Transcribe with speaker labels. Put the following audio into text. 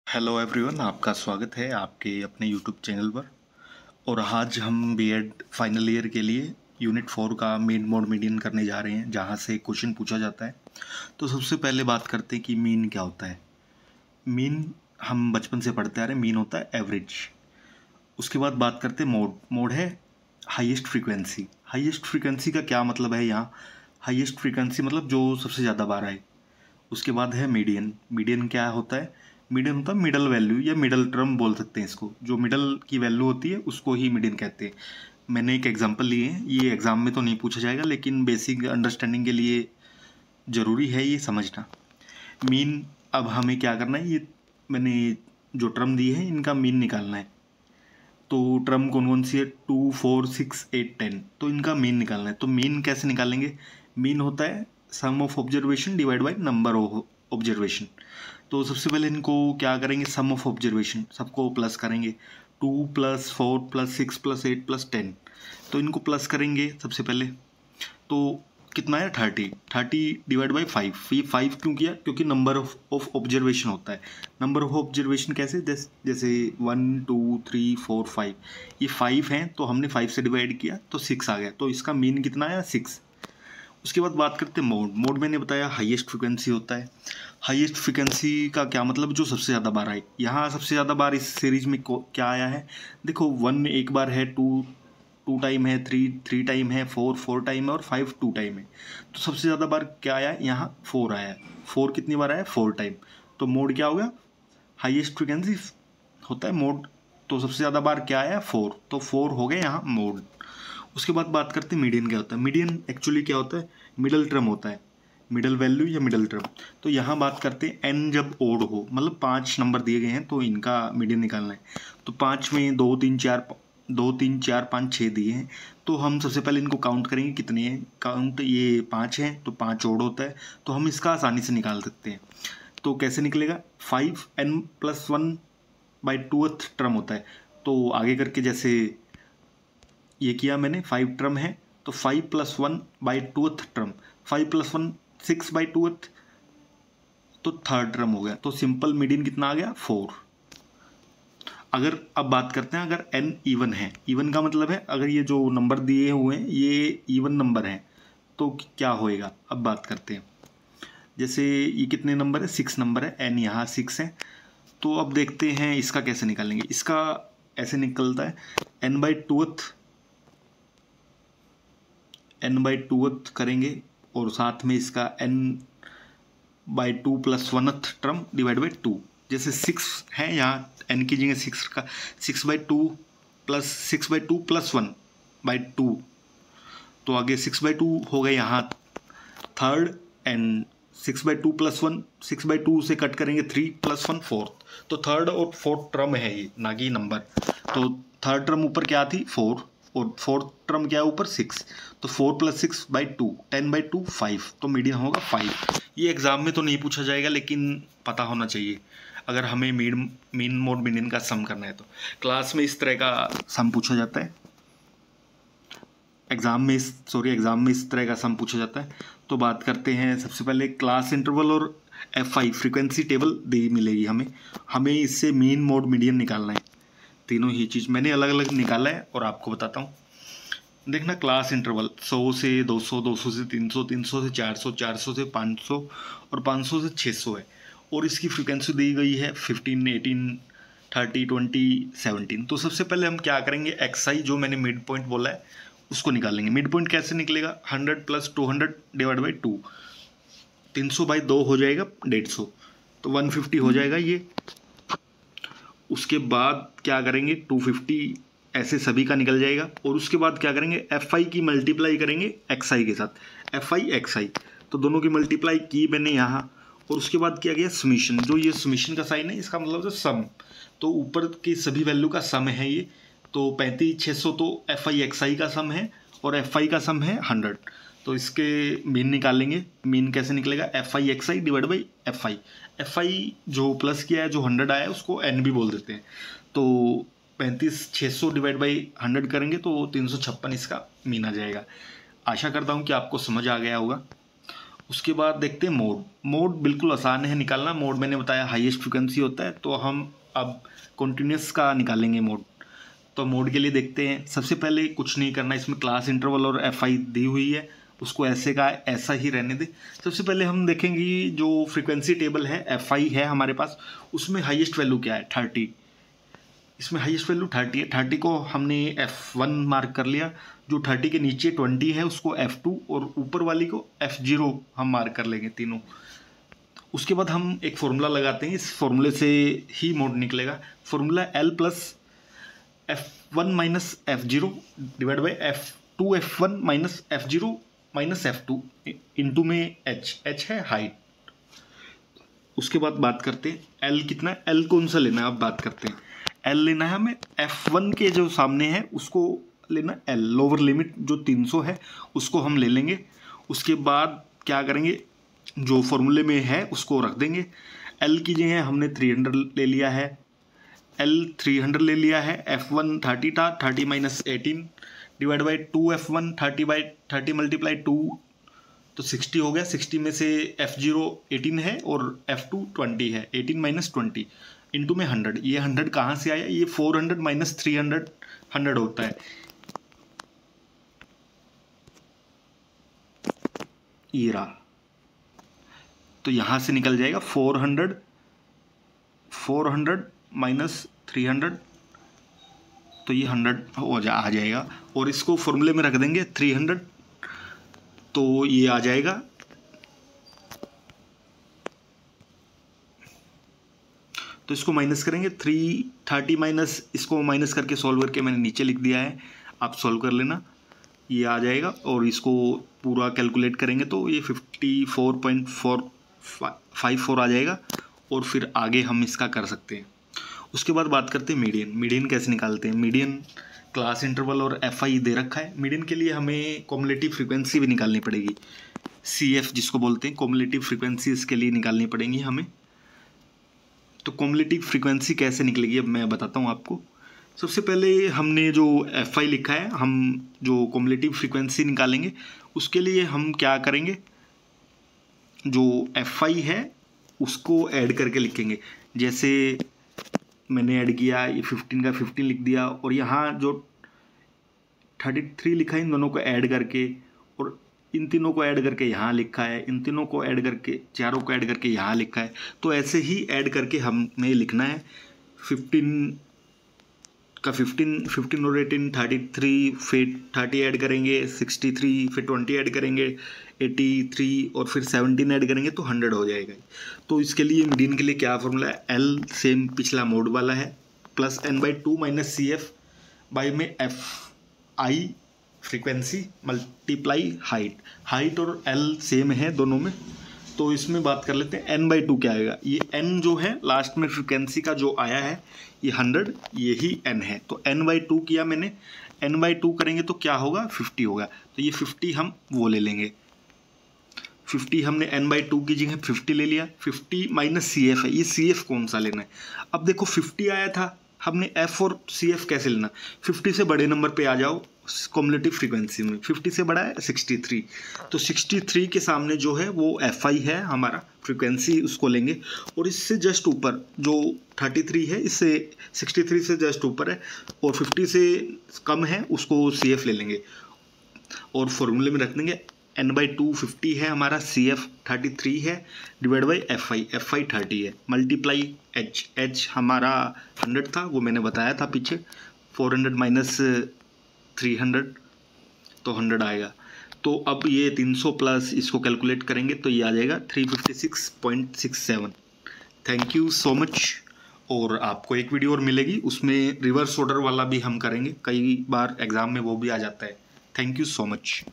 Speaker 1: Hello everyone, आपका स्वागत है आपके अपने यूट्यूब चैनल पर। और आज हम बीएड फाइनल ईयर के लिए यूनिट 4 का मीन मोड मीडियन करने जा रहे हैं, जहां से क्वेश्चन पूछा जाता है। तो सबसे पहले बात करते हैं कि मीन क्या होता है। मीन हम बचपन से पढ़ते आ रहे हैं, मीन होता है एवरेज। उसके बाद बात करते हैं मोड। मोड है हाईएस्ट फ्रीक्वेंसी। हाईएस्ट फ्रीक्वेंसी का क्या मतलब है यहाँ? हाईएस्ट फ्रीक्वेंसी मतलब जो सबसे ज़्यादा बार आए। उसके बाद है मीडियन। मीडियन क्या होता है? मीडियन होता है मिडल वैल्यू या मिडल टर्म बोल सकते हैं इसको। जो मिडल की वैल्यू होती है उसको ही मीडियन कहते हैं। मैंने एक एग्जांपल लिए है, ये एग्जाम में तो नहीं पूछा जाएगा लेकिन बेसिक अंडरस्टैंडिंग के लिए ज़रूरी है ये समझना। मीन, अब हमें क्या करना है, ये मैंने जो टर्म दी है इनका मीन निकालना है। तो टर्म कौन कौन सी है? 2, 4, 6, 8, 10। तो इनका मीन निकालना है। तो मीन कैसे निकालेंगे? मीन होता है sum of observation divide by number of observation. तो सबसे पहले इनको क्या करेंगे? सम ऑफ ऑब्जर्वेशन सबको प्लस करेंगे। 2 + 4 + 6 + 8 + 10। तो इनको प्लस करेंगे सबसे पहले। तो कितना है? 30। 30 डिवाइड बाई 5। ये 5 क्यों किया? क्योंकि नंबर ऑफ ऑब्जर्वेशन होता है। नंबर ऑफ ऑब्जर्वेशन कैसे? जैसे 1, 2, 3, 4, 5। ये 5 हैं तो हमने 5 से डिवाइड किया तो 6 आ गया। तो इसका मीन कितना आया? 6। उसके बाद बात करते हैं मोड। मोड मैंने बताया हाईएस्ट फ्रिक्वेंसी होता है। हाईएस्ट फ्रिक्वेंसी का क्या मतलब? जो सबसे ज़्यादा बार आए। यहाँ सबसे ज़्यादा बार इस सीरीज में क्या आया है? देखो, 1 एक बार है, 2 टाइम है, 3 टाइम है, 4 टाइम है और 5 2 टाइम है। तो सबसे ज़्यादा बार क्या आया? यहाँ 4 आया है। 4 कितनी बार आया? 4 टाइम। तो मोड क्या हो गया? हाईएस्ट फ्रिक्वेंसी होता है मोड। तो सबसे ज़्यादा बार क्या आया? 4। तो 4 हो गए यहाँ मोड। उसके बाद बात करते हैं मीडियन क्या होता है। मीडियन एक्चुअली क्या होता है? मिडल टर्म होता है, मिडल वैल्यू या मिडल टर्म। तो यहाँ बात करते हैं एन जब ओड हो, मतलब 5 नंबर दिए गए हैं तो इनका मीडियन निकालना है। तो 5 में 2, 3, 4, 5, 6 दिए हैं। तो हम सबसे पहले इनको काउंट करेंगे कितने हैं। काउंट ये 5 हैं तो 5 ओड होता है, तो हम इसका आसानी से निकाल सकते हैं। तो कैसे निकलेगा? 5n+1/2th टर्म होता है। तो आगे करके जैसे ये किया मैंने, 5 टर्म है तो 5+1/2th टर्म। 5+1 6/2th, तो थर्ड टर्म हो गया। तो सिंपल मीडियन कितना आ गया? 4। अगर अब बात करते हैं, अगर n इवन है। इवन का मतलब है अगर ये जो नंबर दिए हुए हैं ये इवन नंबर हैं तो क्या होएगा? अब बात करते हैं। जैसे ये कितने नंबर है? 6 नंबर है, n यहाँ 6 है। तो अब देखते हैं इसका कैसे निकालेंगे। इसका ऐसे निकलता है n/2th करेंगे और साथ में इसका n/2 + 1th term divide by 2। जैसे 6 है, यहाँ n की जगह 6 का 6/2 + 6/2 + 1/2। तो आगे 6/2 हो गए यहाँ थर्ड, एंड 6/2 + 1, 6/2 से कट करेंगे 3 + 1 4th। तो थर्ड और फोर्थ टर्म है ये, ना कि नंबर। तो थर्ड टर्म ऊपर क्या थी? 4, और फोर्थ टर्म क्या है ऊपर? 6। तो 4 + 6/2, 10/2 5। तो मीडियन होगा 5। ये एग्जाम में तो नहीं पूछा जाएगा लेकिन पता होना चाहिए अगर हमें मीन मोड मीडियन का सम करना है। तो क्लास में इस तरह का सम पूछा जाता है, एग्ज़ाम में इस तरह का सम पूछा जाता है। तो बात करते हैं सबसे पहले क्लास इंटरवल और FI फ्रीक्वेंसी टेबल दी मिलेगी हमें इससे मीन मोड मीडियन निकालना है। तीनों ही चीज़ मैंने अलग अलग निकाला है और आपको बताता हूँ। देखना, क्लास इंटरवल 100 से 200, 200 से 300, 300 से 400, 400 से 500 और 500 से 600 है। और इसकी फ्रीक्वेंसी दी गई है 15, 18, 30, 20, 17। तो सबसे पहले हम क्या करेंगे? XI जो मैंने मिड पॉइंट बोला है उसको निकालेंगे। मिड पॉइंट कैसे निकलेगा? 100 + 200 डिवाइड बाई 2। 300/2 हो जाएगा 150, तो 150 हो जाएगा ये। उसके बाद क्या करेंगे? 250 ऐसे सभी का निकल जाएगा। और उसके बाद क्या करेंगे? FI की मल्टीप्लाई करेंगे XI के साथ। FI XI, तो दोनों की मल्टीप्लाई की मैंने यहाँ। और उसके बाद किया गया समीशन। जो ये समीशन का साइन है इसका मतलब है सम। तो ऊपर की सभी वैल्यू का सम है ये। तो 35,600 तो FI XI का सम है और FI का सम है 100। तो इसके मीन निकालेंगे। मीन कैसे निकलेगा? FI XI divide by FI। FI जो प्लस किया है, जो 100 आया है उसको N भी बोल देते हैं। तो 35,600 डिवाइड बाई 100 करेंगे तो 356 इसका मीन आ जाएगा। आशा करता हूँ कि आपको समझ आ गया होगा। उसके बाद देखते हैं मोड। मोड बिल्कुल आसान है निकालना। मोड मैंने बताया हाईएस्ट फ्रिक्वेंसी होता है, तो हम अब कॉन्टिन्यूस का निकालेंगे मोड। तो मोड के लिए देखते हैं, सबसे पहले कुछ नहीं करना, इसमें क्लास इंटरवल और FI दी हुई है, उसको ऐसे का ऐसा ही रहने दे। सबसे पहले हम देखेंगे जो फ्रीक्वेंसी टेबल है FI है हमारे पास, उसमें हाईएस्ट वैल्यू क्या है 30। इसमें हाईएस्ट वैल्यू 30 है। 30 को हमने F1 मार्क कर लिया। जो 30 के नीचे 20 है उसको F2 और ऊपर वाली को F0 हम मार्क कर लेंगे तीनों। उसके बाद हम एक फॉर्मूला लगाते हैं, इस फॉर्मूले से ही मोड निकलेगा। Formula L plus F1 minus F0 divide by F2 F1 minus F0 minus F2 into में H है हाइट। उसके बाद बात करते हैं L कितना है, L कौन सा लेना है अब बात करते हैं। L लेना है हमें F1 के जो सामने है उसको लेना L, लोअर लिमिट जो 300 है उसको हम ले लेंगे। उसके बाद क्या करेंगे, जो फॉर्मूले में है उसको रख देंगे। L की जगह हमने 300 ले लिया है, L 300 ले लिया है। F1 30 था, 30 minus 18 divide by 2F1 30 by 30 multiply 2 तो 60 हो गया। 60 में से F0 18 है और F2 20 है, 18 माइनस 20 इंटू में 100। ये 100 कहाँ से आया, ये 400 माइनस 300 100 होता है, ये रहा। तो यहाँ से निकल जाएगा 400 माइनस 300, तो ये 100 आ जाएगा। और इसको फॉर्मूले में रख देंगे 300, तो ये आ जाएगा। तो इसको माइनस करेंगे, 330 माइनस, इसको माइनस करके सॉल्व करके मैंने नीचे लिख दिया है, आप सॉल्व कर लेना, ये आ जाएगा। और इसको पूरा कैलकुलेट करेंगे तो ये 54.454 आ जाएगा। और फिर आगे हम इसका कर सकते हैं। उसके बाद बात करते हैं मीडियन। मीडियन कैसे निकालते हैं, मीडियन क्लास इंटरवल और FI दे रखा है। मीडियन के लिए हमें कॉम्युलेटिव फ्रीक्वेंसी भी निकालनी पड़ेगी, CF जिसको बोलते हैं, कॉम्युलेटिव फ्रीक्वेंसी इसके लिए निकालनी पड़ेगी हमें। तो कॉम्युलेटिव फ्रीक्वेंसी कैसे निकलेगी अब मैं बताता हूँ आपको। सबसे पहले हमने जो FI लिखा है, हम जो कॉम्युलेटिव फ्रीक्वेंसी निकालेंगे उसके लिए हम क्या करेंगे, जो FI है उसको ऐड करके लिखेंगे। जैसे मैंने ऐड किया, ये 15 का 15 लिख दिया, और यहाँ जो 33 लिखा है इन दोनों को ऐड करके, और इन तीनों को ऐड करके यहाँ लिखा है, इन तीनों को ऐड करके, चारों को ऐड करके यहाँ लिखा है। तो ऐसे ही ऐड करके हमें लिखना है। 15 का 15 और 18 33, फिर 30 ऐड करेंगे 63, फिर 20 ऐड करेंगे 83, और फिर 17 ऐड करेंगे तो 100 हो जाएगा। तो इसके लिए मीडियन के लिए क्या फॉर्मूला है, L सेम पिछला मोड वाला है, plus n/2 minus CF by में FI frequency multiply height. Height और L सेम है दोनों में, तो इसमें बात कर लेते हैं n/2 क्या आएगा। ये n जो है लास्ट में फ्रीक्वेंसी का जो आया है ये 100, यही n है। तो n/2 किया मैंने, n/2 करेंगे तो क्या होगा 50 होगा। तो ये 50 हम वो ले लेंगे, 50 हमने n/2 की जगह 50 ले लिया। 50 माइनस CF है, ये CF कौन सा लेना है। अब देखो 50 आया था, हमने F और CF कैसे लेना, 50 से बड़े नंबर पे आ जाओ कॉम्युलेटिव फ्रीक्वेंसी में। 50 से बड़ा है 63, तो 63 के सामने जो है वो FI है हमारा फ्रीक्वेंसी, उसको लेंगे। और इससे जस्ट ऊपर जो 33 है, इससे 63 से जस्ट ऊपर है और 50 से कम है, उसको CF ले लेंगे और फॉर्मूले में रख देंगे। n/2 50 है हमारा, CF 33 है, डिवाइड बाई FI 30 है, मल्टीप्लाई H हमारा 100 था, वो मैंने बताया था पीछे। 400 माइनस 300 तो 100 आएगा। तो अब ये 300 प्लस इसको कैलकुलेट करेंगे तो ये आ जाएगा 356.67। Thank you so much. और आपको एक वीडियो और मिलेगी, उसमें रिवर्स ऑर्डर वाला भी हम करेंगे, कई बार एग्जाम में वो भी आ जाता है। Thank you so much.